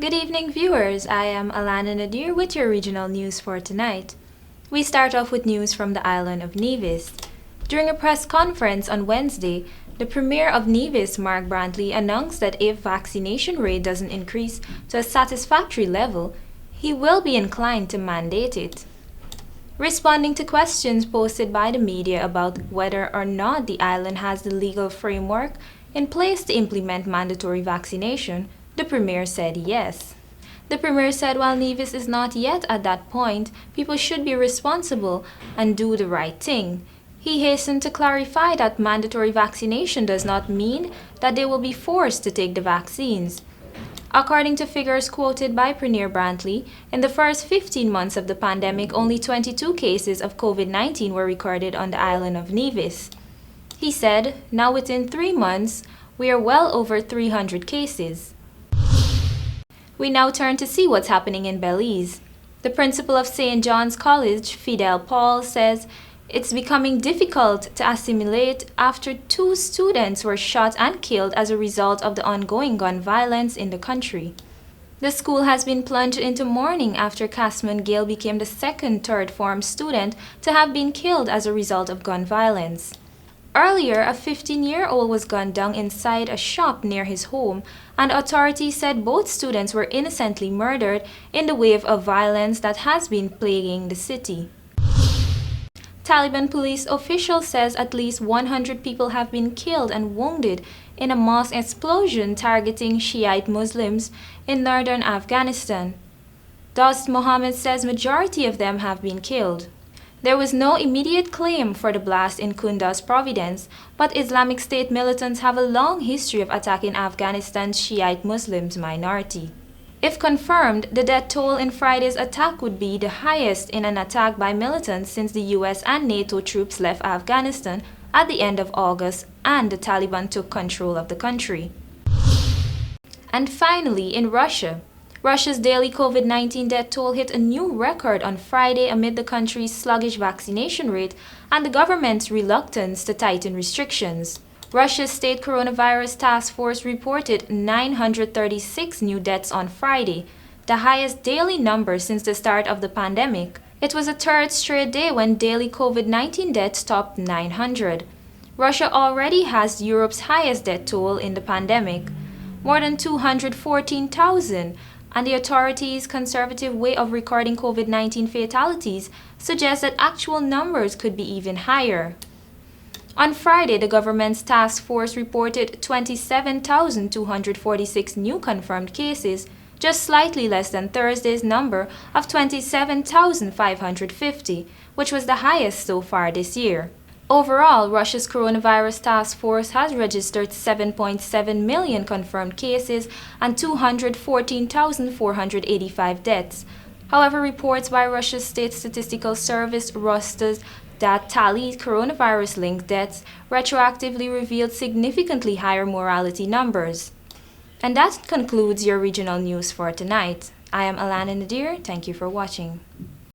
Good evening, viewers. I am ALANA NADIR with your regional news for tonight. We start off with news from the island of NEVIS. During a press conference on Wednesday, the Premier of NEVIS, Mark Brantley, announced that if vaccination rate doesn't increase to a satisfactory level, he will be inclined to mandate it. Responding to questions posted by the media about whether or not the island has the legal framework in place to implement mandatory vaccination, the Premier said yes. The Premier said while NEVIS is not yet at that point, people should be responsible and do the right thing. He hastened to clarify that mandatory vaccination does not mean that they will be forced to take the vaccines. According to figures quoted by Premier Brantley, in the first 15 months of the pandemic, only 22 cases of COVID-19 were recorded on the island of NEVIS. He said, now within 3 months, we are well over 300 cases. We now turn to see what's happening in Belize. The principal of St. John's College, Fidel Paul, says it's becoming difficult to assimilate after 2 students were shot and killed as a result of the ongoing gun violence in the country. The school has been plunged into mourning after Casman Gale became the second third-form student to have been killed as a result of gun violence. Earlier, a 15-year-old was gunned down inside a shop near his home, and authorities said both students were innocently murdered in the wave of violence that has been plaguing the city. Taliban police official says at least 100 people have been killed and wounded in a mosque explosion targeting Shiite Muslims in northern Afghanistan. Dost Mohammed says majority of them have been killed. There was no immediate claim for the blast in Kunduz province, but Islamic State militants have a long history of attacking Afghanistan's Shiite Muslims minority. If confirmed, the death toll in Friday's attack would be the highest in an attack by militants since the US and NATO troops left Afghanistan at the end of August and the Taliban took control of the country. And finally, in Russia, Russia's daily COVID-19 death toll hit a new record on Friday amid the country's sluggish vaccination rate and the government's reluctance to tighten restrictions. Russia's State Coronavirus Task Force reported 936 new deaths on Friday, the highest daily number since the start of the pandemic. It was a third straight day when daily COVID-19 deaths topped 900. Russia already has Europe's highest death toll in the pandemic, more than 214,000, and the authorities' conservative way of recording COVID-19 fatalities suggests that actual numbers could be even higher. On Friday, the government's task force reported 27,246 new confirmed cases, just slightly less than Thursday's number of 27,550, which was the highest so far this year. Overall, Russia's coronavirus task force has registered 7.7 million confirmed cases and 214,485 deaths. However, reports by Russia's State Statistical Service, Rostas, that tallied coronavirus-linked deaths retroactively revealed significantly higher mortality numbers. And that concludes your regional news for tonight. I am ALANA NADIR. Thank you for watching.